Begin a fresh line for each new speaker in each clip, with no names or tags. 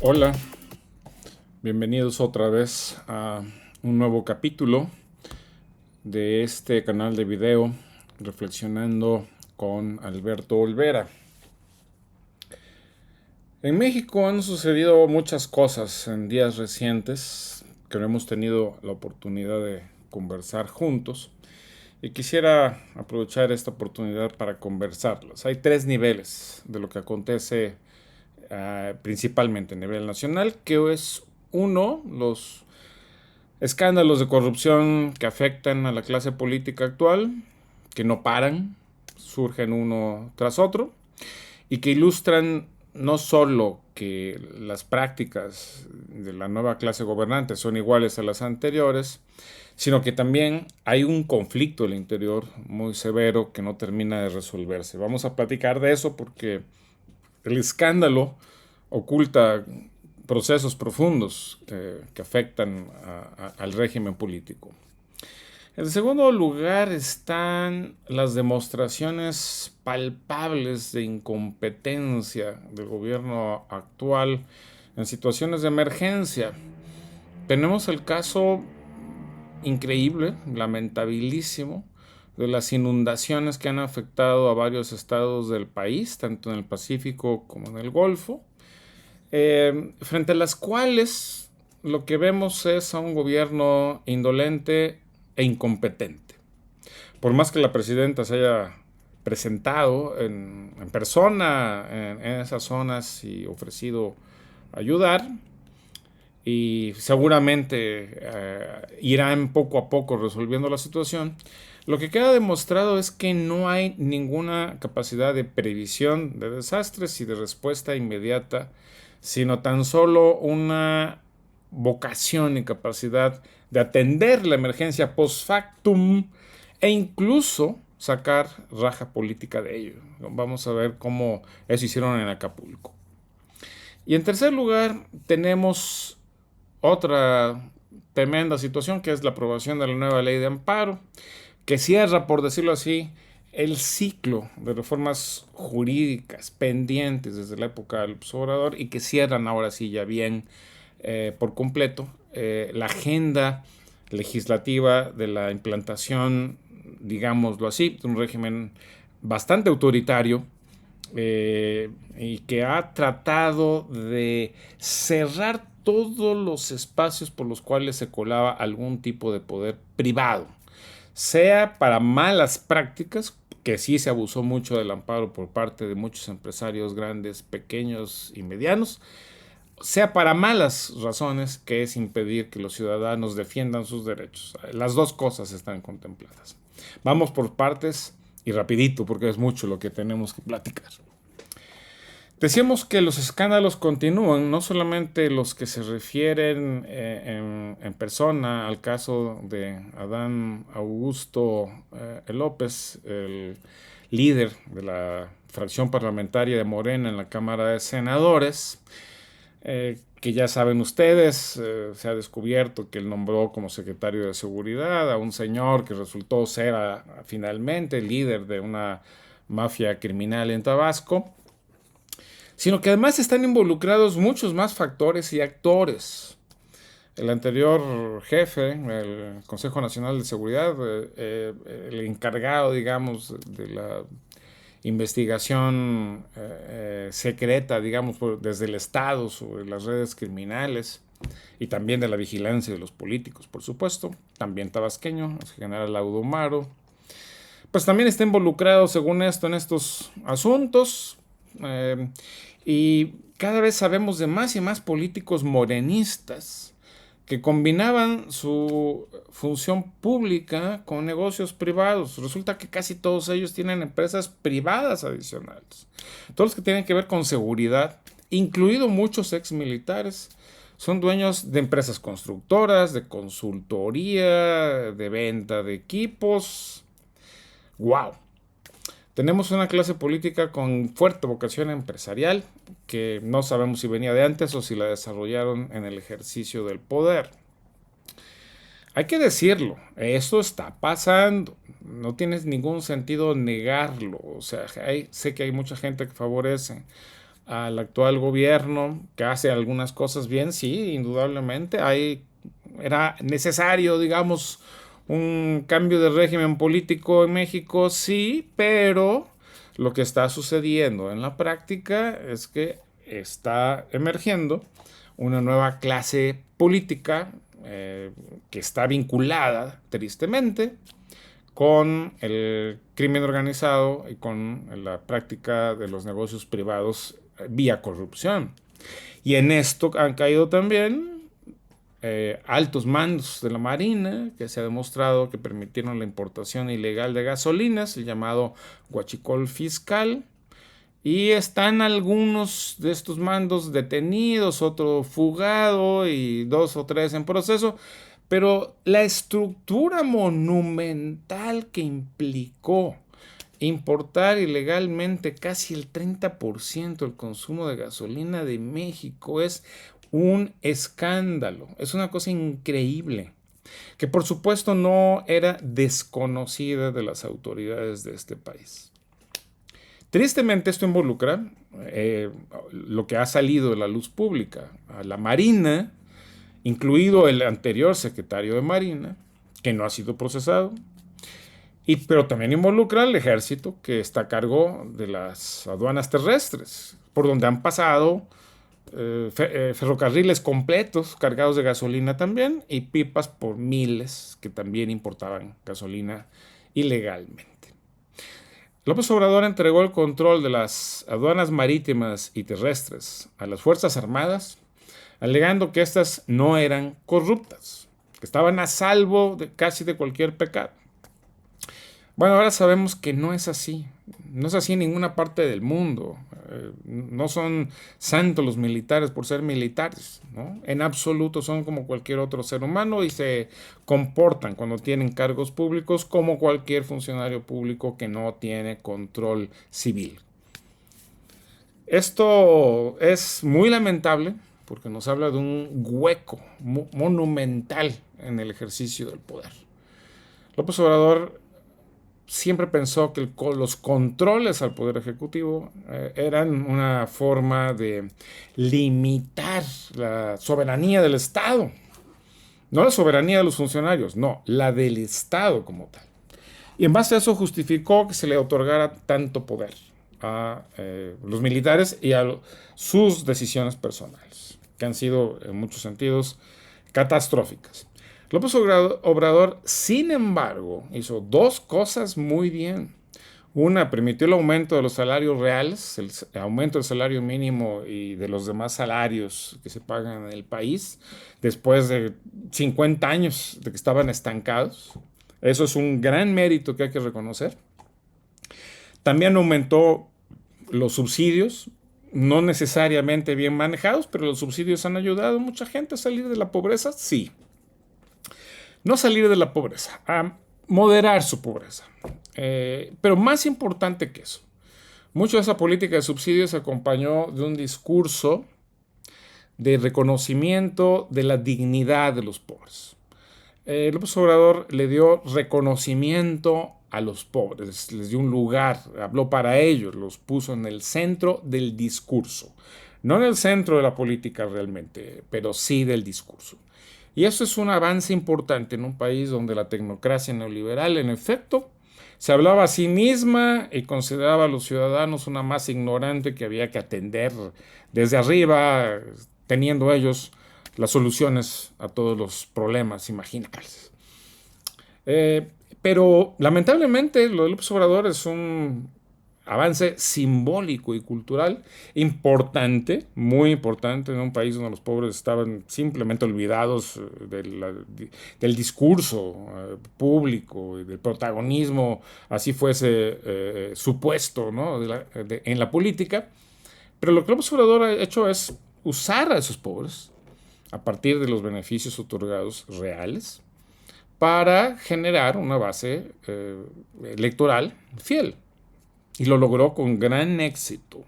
Hola, bienvenidos otra vez a un nuevo capítulo de este canal de video Reflexionando con Alberto Olvera. En México han sucedido muchas cosas en días recientes que no hemos tenido la oportunidad de conversar juntos y quisiera aprovechar esta oportunidad para conversarlas. Hay tres niveles de lo que acontece principalmente a nivel nacional, que es uno, los escándalos de corrupción que afectan a la clase política actual, que no paran, surgen uno tras otro, y que ilustran no solo que las prácticas de la nueva clase gobernante son iguales a las anteriores, sino que también hay un conflicto al interior muy severo que no termina de resolverse. Vamos a platicar de eso porque el escándalo oculta procesos profundos que afectan al régimen político. En segundo lugar están las demostraciones palpables de incompetencia del gobierno actual en situaciones de emergencia. Tenemos el caso increíble, lamentabilísimo, de las inundaciones que han afectado a varios estados del país, tanto en el Pacífico como en el Golfo, frente a las cuales lo que vemos es a un gobierno indolente e incompetente. Por más que la presidenta se haya presentado en persona en esas zonas y ofrecido ayudar, y seguramente irán poco a poco resolviendo la situación, lo que queda demostrado es que no hay ninguna capacidad de previsión de desastres y de respuesta inmediata, sino tan solo una vocación y capacidad de atender la emergencia post factum e incluso sacar raja política de ello. Vamos a ver cómo eso hicieron en Acapulco. Y en tercer lugar tenemos otra tremenda situación, que es la aprobación de la nueva ley de amparo, que cierra, por decirlo así, el ciclo de reformas jurídicas pendientes desde la época del Obrador y que cierran ahora sí ya bien por completo la agenda legislativa de la implantación, digámoslo así, de un régimen bastante autoritario, y que ha tratado de cerrar todos los espacios por los cuales se colaba algún tipo de poder privado, sea para malas prácticas, que sí se abusó mucho del amparo por parte de muchos empresarios grandes, pequeños y medianos, sea para malas razones, que es impedir que los ciudadanos defiendan sus derechos. Las dos cosas están contempladas. Vamos por partes y rapidito, porque es mucho lo que tenemos que platicar. Decíamos que los escándalos continúan, no solamente los que se refieren en persona al caso de Adán Augusto López, el líder de la fracción parlamentaria de Morena en la Cámara de Senadores, que ya saben ustedes, se ha descubierto que él nombró como secretario de Seguridad a un señor que resultó ser finalmente el líder de una mafia criminal en Tabasco, sino que además están involucrados muchos más factores y actores. El anterior jefe, el Consejo Nacional de Seguridad, el encargado, digamos, de la investigación secreta, digamos, desde el Estado sobre las redes criminales y también de la vigilancia de los políticos, por supuesto, también tabasqueño, el general Audomaro, pues también está involucrado, según esto, en estos asuntos. Y cada vez sabemos de más y más políticos morenistas que combinaban su función pública con negocios privados. Resulta que casi todos ellos tienen empresas privadas adicionales. Todos los que tienen que ver con seguridad, incluido muchos exmilitares, son dueños de empresas constructoras, de consultoría, de venta de equipos. ¡Wow! Tenemos una clase política con fuerte vocación empresarial que no sabemos si venía de antes o si la desarrollaron en el ejercicio del poder. Hay que decirlo, eso está pasando, no tiene ningún sentido negarlo. O sea, sé que hay mucha gente que favorece al actual gobierno, que hace algunas cosas bien, sí, indudablemente. Era necesario, digamos, un cambio de régimen político en México, sí, pero lo que está sucediendo en la práctica es que está emergiendo una nueva clase política que está vinculada, tristemente, con el crimen organizado y con la práctica de los negocios privados vía corrupción. Y en esto han caído también altos mandos de la Marina, que se ha demostrado que permitieron la importación ilegal de gasolinas, el llamado huachicol fiscal. Y están algunos de estos mandos detenidos, otro fugado y 2 o 3 en proceso. Pero la estructura monumental que implicó importar ilegalmente casi el 30% del consumo de gasolina de México es un escándalo. Es una cosa increíble, que por supuesto no era desconocida de las autoridades de este país. Tristemente esto involucra lo que ha salido de la luz pública, a la Marina, incluido el anterior secretario de Marina, que no ha sido procesado, pero también involucra al ejército, que está a cargo de las aduanas terrestres, por donde han pasado ferrocarriles completos cargados de gasolina también, y pipas por miles que también importaban gasolina ilegalmente. López Obrador entregó el control de las aduanas marítimas y terrestres a las Fuerzas Armadas, alegando que éstas no eran corruptas, que estaban a salvo casi de cualquier pecado. Bueno, ahora sabemos que no es así. No es así en ninguna parte del mundo. No son santos los militares por ser militares, ¿no? En absoluto son como cualquier otro ser humano y se comportan cuando tienen cargos públicos como cualquier funcionario público que no tiene control civil. Esto es muy lamentable porque nos habla de un hueco monumental en el ejercicio del poder. López Obrador siempre pensó que los controles al Poder Ejecutivo eran una forma de limitar la soberanía del Estado. No la soberanía de los funcionarios, no, la del Estado como tal. Y en base a eso justificó que se le otorgara tanto poder a los militares y a sus decisiones personales, que han sido en muchos sentidos catastróficas. López Obrador, sin embargo, hizo 2 cosas muy bien. Una, permitió el aumento de los salarios reales, el aumento del salario mínimo y de los demás salarios que se pagan en el país, después de 50 años de que estaban estancados. Eso es un gran mérito que hay que reconocer. También aumentó los subsidios, no necesariamente bien manejados, pero los subsidios han ayudado a mucha gente a salir de la pobreza, sí. No salir de la pobreza, a moderar su pobreza. Pero más importante que eso, mucho de esa política de subsidios se acompañó de un discurso de reconocimiento de la dignidad de los pobres. López Obrador le dio reconocimiento a los pobres, les dio un lugar, habló para ellos, los puso en el centro del discurso. No en el centro de la política realmente, pero sí del discurso. Y eso es un avance importante en un país donde la tecnocracia neoliberal, en efecto, se hablaba a sí misma y consideraba a los ciudadanos una masa ignorante que había que atender desde arriba, teniendo ellos las soluciones a todos los problemas imaginables. Pero lamentablemente lo de López Obrador es un avance simbólico y cultural importante, muy importante en un país donde los pobres estaban simplemente olvidados del discurso público y del protagonismo, así fuese supuesto, ¿no? en la política. Pero lo que López Obrador ha hecho es usar a esos pobres a partir de los beneficios otorgados reales para generar una base electoral fiel. Y lo logró con gran éxito.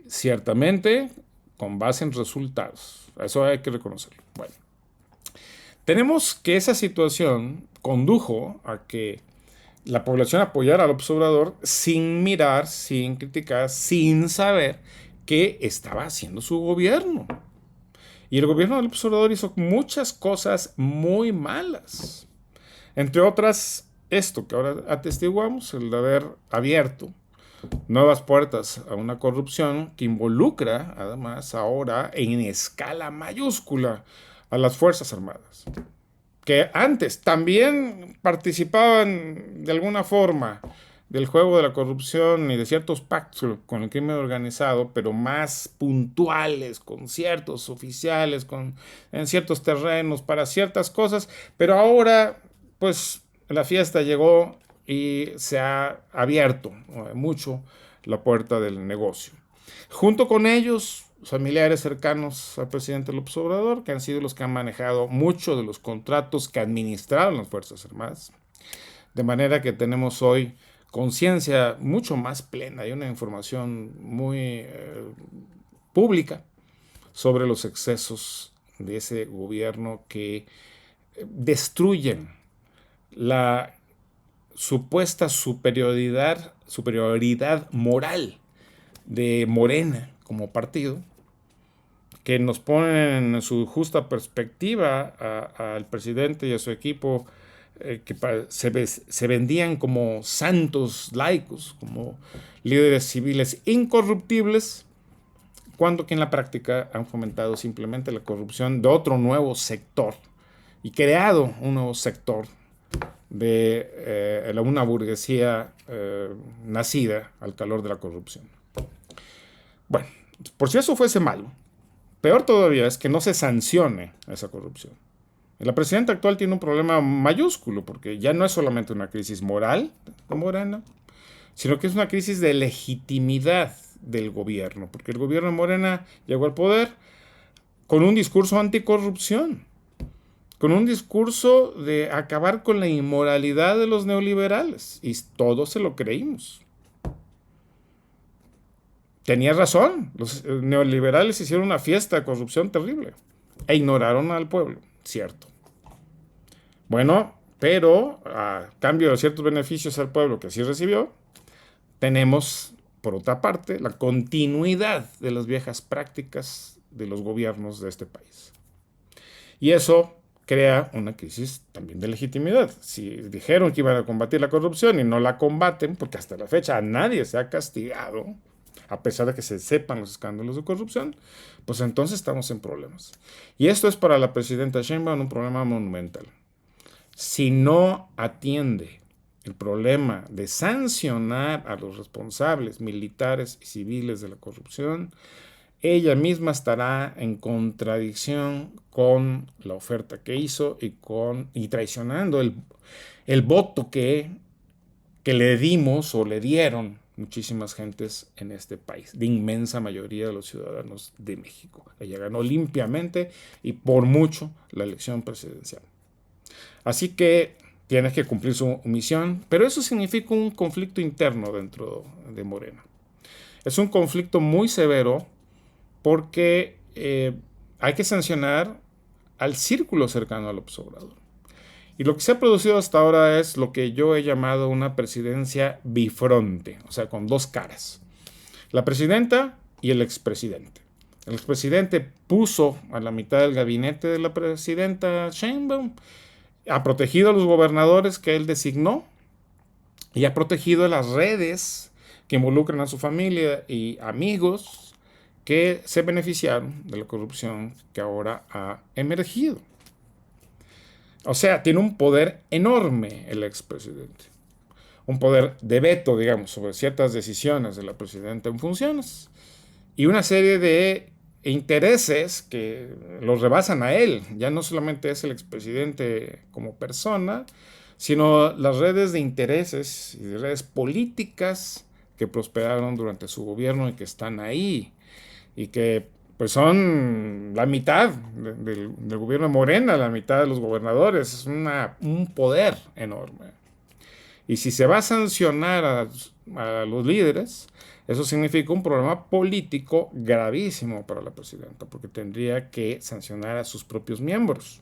Ciertamente, con base en resultados. Eso hay que reconocerlo. Bueno, tenemos que esa situación condujo a que la población apoyara al López Obrador sin mirar, sin criticar, sin saber que estaba haciendo su gobierno. Y el gobierno del López Obrador hizo muchas cosas muy malas. Entre otras, esto que ahora atestiguamos, el de haber abierto nuevas puertas a una corrupción que involucra, además, ahora en escala mayúscula a las Fuerzas Armadas, que antes también participaban de alguna forma del juego de la corrupción y de ciertos pactos con el crimen organizado, pero más puntuales, con ciertos oficiales, en ciertos terrenos, para ciertas cosas, pero ahora, pues, la fiesta llegó y se ha abierto mucho la puerta del negocio. Junto con ellos, familiares cercanos al presidente López Obrador, que han sido los que han manejado muchos de los contratos que administraron las Fuerzas Armadas, de manera que tenemos hoy conciencia mucho más plena y una información muy pública sobre los excesos de ese gobierno que destruyen la supuesta superioridad moral de Morena como partido, que nos ponen en su justa perspectiva al presidente y a su equipo, que se vendían como santos laicos, como líderes civiles incorruptibles, cuando que en la práctica han fomentado simplemente la corrupción de otro nuevo sector y creado un nuevo sector de una burguesía nacida al calor de la corrupción. Bueno, por si eso fuese malo, peor todavía es que no se sancione esa corrupción. La presidenta actual tiene un problema mayúsculo, porque ya no es solamente una crisis moral de Morena, sino que es una crisis de legitimidad del gobierno, porque el gobierno de Morena llegó al poder con un discurso anticorrupción, con un discurso de acabar con la inmoralidad de los neoliberales, y todos se lo creímos. Tenía razón, los neoliberales hicieron una fiesta de corrupción terrible e ignoraron al pueblo, cierto. Bueno, pero a cambio de ciertos beneficios al pueblo que así recibió, tenemos, por otra parte, la continuidad de las viejas prácticas de los gobiernos de este país. Y eso crea una crisis también de legitimidad. Si dijeron que iban a combatir la corrupción y no la combaten, porque hasta la fecha a nadie se ha castigado, a pesar de que se sepan los escándalos de corrupción, pues entonces estamos en problemas. Y esto es para la presidenta Sheinbaum un problema monumental. Si no atiende el problema de sancionar a los responsables militares y civiles de la corrupción, ella misma estará en contradicción con la oferta que hizo y traicionando el voto que le dimos o le dieron muchísimas gentes en este país, de inmensa mayoría de los ciudadanos de México. Ella ganó limpiamente y por mucho la elección presidencial. Así que tiene que cumplir su misión, pero eso significa un conflicto interno dentro de Morena. Es un conflicto muy severo porque hay que sancionar al círculo cercano a López Obrador. Y lo que se ha producido hasta ahora es lo que yo he llamado una presidencia bifronte, o sea, con dos caras. La presidenta y el expresidente. El expresidente puso a la mitad del gabinete de la presidenta Sheinbaum, ha protegido a los gobernadores que él designó y ha protegido las redes que involucran a su familia y amigos que se beneficiaron de la corrupción que ahora ha emergido. O sea, tiene un poder enorme el expresidente. Un poder de veto, digamos, sobre ciertas decisiones de la presidenta en funciones. Y una serie de intereses que los rebasan a él. Ya no solamente es el expresidente como persona, sino las redes de intereses y de redes políticas que prosperaron durante su gobierno y que están ahí. Y que pues son la mitad del gobierno de Morena, la mitad de los gobernadores. Es un poder enorme. Y si se va a sancionar a los líderes, eso significa un problema político gravísimo para la presidenta, porque tendría que sancionar a sus propios miembros.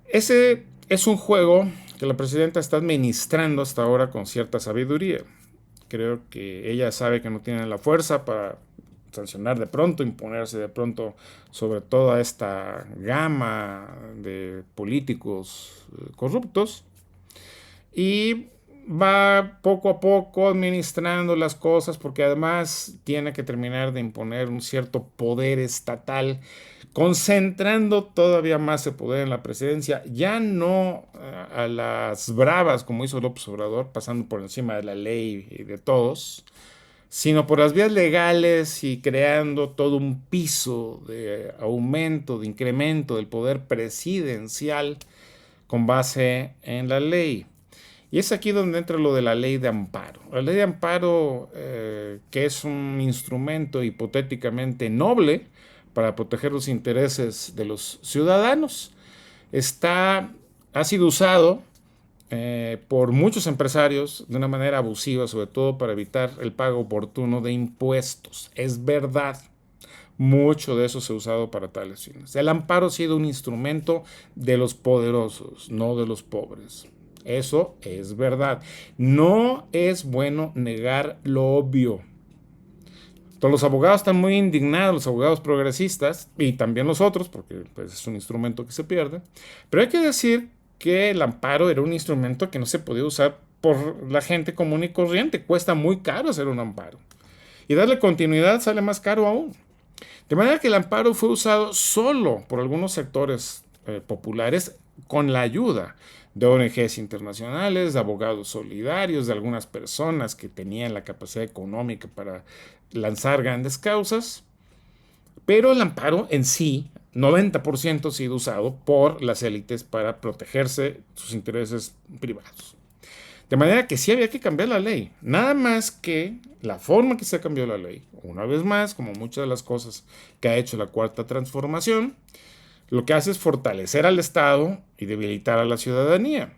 Ese es un juego que la presidenta está administrando hasta ahora con cierta sabiduría. Creo que ella sabe que no tiene la fuerza para sancionar de pronto, imponerse de pronto sobre toda esta gama de políticos corruptos, y va poco a poco administrando las cosas porque además tiene que terminar de imponer un cierto poder estatal, concentrando todavía más el poder en la presidencia, ya no a las bravas como hizo López Obrador, pasando por encima de la ley y de todos, sino por las vías legales y creando todo un piso de aumento, de incremento del poder presidencial con base en la ley. Y es aquí donde entra lo de la ley de amparo. La ley de amparo, que es un instrumento hipotéticamente noble para proteger los intereses de los ciudadanos, ha sido usado por muchos empresarios de una manera abusiva, sobre todo para evitar el pago oportuno de impuestos. Es verdad, mucho de eso se ha usado para tales fines. El amparo ha sido un instrumento de los poderosos, no de los pobres. Eso es verdad. No es bueno negar lo obvio. Todos los abogados están muy indignados, los abogados progresistas, y también los otros, porque pues, es un instrumento que se pierde. Pero hay que decir que el amparo era un instrumento que no se podía usar por la gente común y corriente. Cuesta muy caro hacer un amparo. Y darle continuidad sale más caro aún. De manera que el amparo fue usado solo por algunos sectores populares con la ayuda de ONGs internacionales, de abogados solidarios, de algunas personas que tenían la capacidad económica para lanzar grandes causas, pero el amparo en sí, 90% ha sido usado por las élites para protegerse sus intereses privados. De manera que sí había que cambiar la ley, nada más que la forma que se cambió la ley, una vez más, como muchas de las cosas que ha hecho la Cuarta Transformación, lo que hace es fortalecer al Estado y debilitar a la ciudadanía.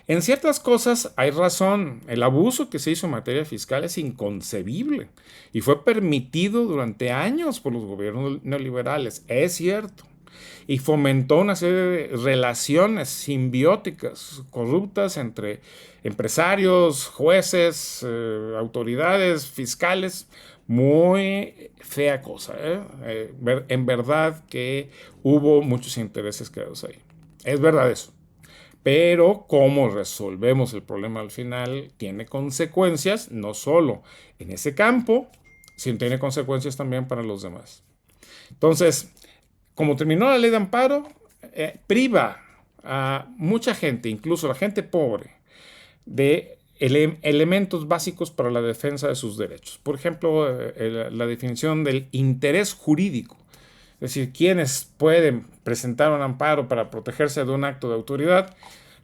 En ciertas cosas hay razón. El abuso que se hizo en materia fiscal es inconcebible y fue permitido durante años por los gobiernos neoliberales, es cierto. Y fomentó una serie de relaciones simbióticas, corruptas entre empresarios, jueces, autoridades fiscales. Muy fea cosa, ¿eh? En verdad que hubo muchos intereses creados ahí. Es verdad eso. Pero cómo resolvemos el problema al final tiene consecuencias, no solo en ese campo, sino tiene consecuencias también para los demás. Entonces, como terminó la ley de amparo, priva a mucha gente, incluso a la gente pobre, de elementos básicos para la defensa de sus derechos. Por ejemplo, la definición del interés jurídico. Es decir, quienes pueden presentar un amparo para protegerse de un acto de autoridad,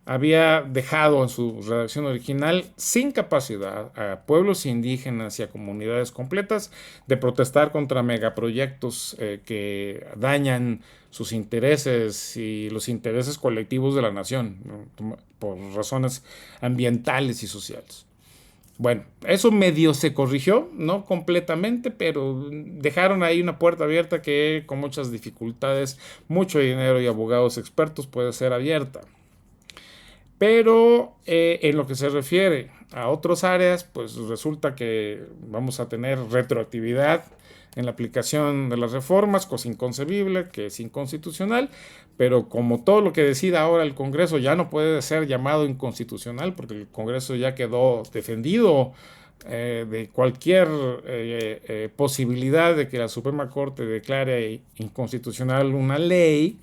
había dejado en su redacción original sin capacidad a pueblos indígenas y a comunidades completas de protestar contra megaproyectos que dañan sus intereses y los intereses colectivos de la nación, ¿no? Por razones ambientales y sociales. Bueno, eso medio se corrigió, no completamente, pero dejaron ahí una puerta abierta que con muchas dificultades, mucho dinero y abogados expertos puede ser abierta. Pero en lo que se refiere a otras áreas, pues resulta que vamos a tener retroactividad en la aplicación de las reformas, cosa inconcebible, que es inconstitucional, pero como todo lo que decida ahora el Congreso ya no puede ser llamado inconstitucional, porque el Congreso ya quedó defendido de cualquier posibilidad de que la Suprema Corte declare inconstitucional una ley,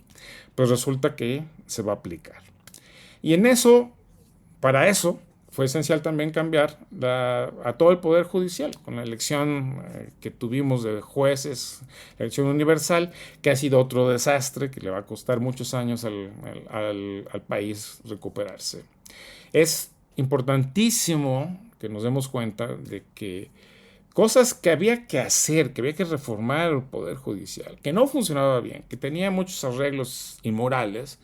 pues resulta que se va a aplicar. Y en eso, para eso, fue esencial también cambiar a todo el Poder Judicial, con la elección que tuvimos de jueces, la elección universal, que ha sido otro desastre que le va a costar muchos años al país recuperarse. Es importantísimo que nos demos cuenta de que cosas que había que hacer, que había que reformar el Poder Judicial, que no funcionaba bien, que tenía muchos arreglos inmorales,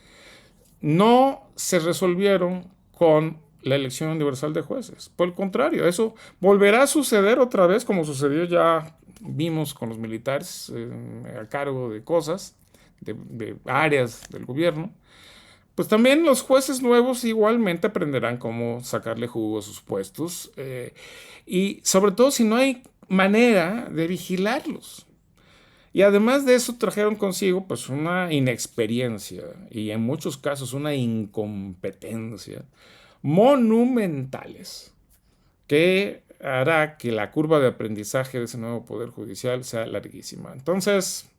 no se resolvieron con la elección universal de jueces. Por el contrario, eso volverá a suceder otra vez, como sucedió ya, vimos con los militares a cargo de cosas, de áreas del gobierno, pues también los jueces nuevos igualmente aprenderán cómo sacarle jugo a sus puestos, y sobre todo si no hay manera de vigilarlos. Y además de eso trajeron consigo pues una inexperiencia y en muchos casos una incompetencia monumentales que hará que la curva de aprendizaje de ese nuevo poder judicial sea larguísima. Entonces,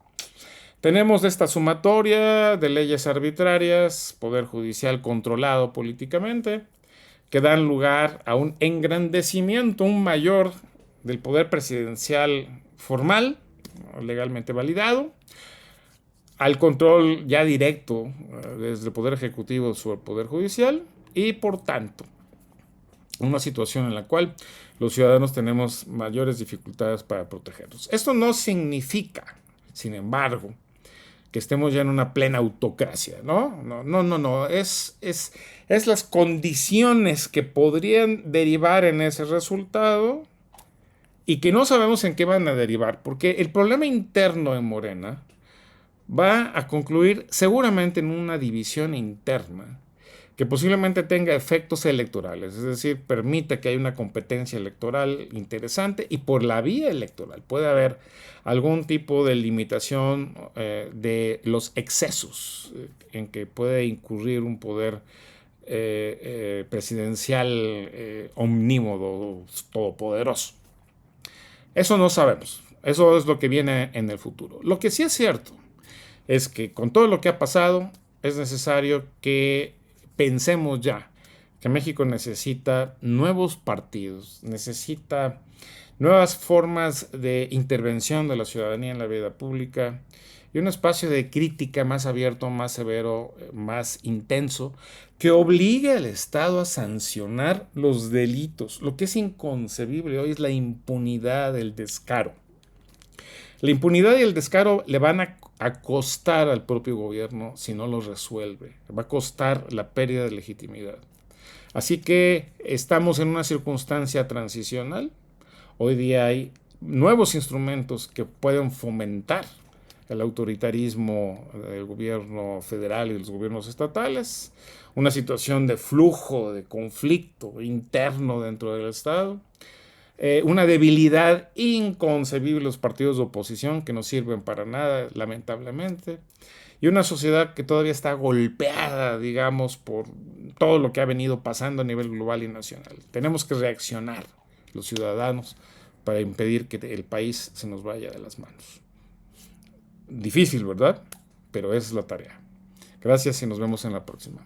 tenemos esta sumatoria de leyes arbitrarias, poder judicial controlado políticamente, que dan lugar a un engrandecimiento, un mayor del poder presidencial formal, legalmente validado, al control ya directo desde el Poder Ejecutivo sobre el Poder Judicial y, por tanto, una situación en la cual los ciudadanos tenemos mayores dificultades para protegernos. Esto no significa, sin embargo, que estemos ya en una plena autocracia, ¿no? No. Es las condiciones que podrían derivar en ese resultado y que no sabemos en qué van a derivar, porque el problema interno en Morena va a concluir seguramente en una división interna que posiblemente tenga efectos electorales, es decir, permite que haya una competencia electoral interesante y por la vía electoral puede haber algún tipo de limitación de los excesos en que puede incurrir un poder presidencial omnímodo, todopoderoso. Eso no sabemos, eso es lo que viene en el futuro. Lo que sí es cierto es que con todo lo que ha pasado es necesario que pensemos ya que México necesita nuevos partidos, necesita nuevas formas de intervención de la ciudadanía en la vida pública y un espacio de crítica más abierto, más severo, más intenso, que obligue al Estado a sancionar los delitos. Lo que es inconcebible hoy es la impunidad, el descaro. La impunidad y el descaro le van a costar al propio gobierno si no los resuelve. Va a costar la pérdida de legitimidad. Así que estamos en una circunstancia transicional. Hoy día hay nuevos instrumentos que pueden fomentar el autoritarismo del gobierno federal y de los gobiernos estatales, una situación de flujo, de conflicto interno dentro del Estado, una debilidad inconcebible de los partidos de oposición que no sirven para nada, lamentablemente, y una sociedad que todavía está golpeada, digamos, por todo lo que ha venido pasando a nivel global y nacional. Tenemos que reaccionar los ciudadanos para impedir que el país se nos vaya de las manos. Difícil, ¿verdad? Pero esa es la tarea. Gracias y nos vemos en la próxima.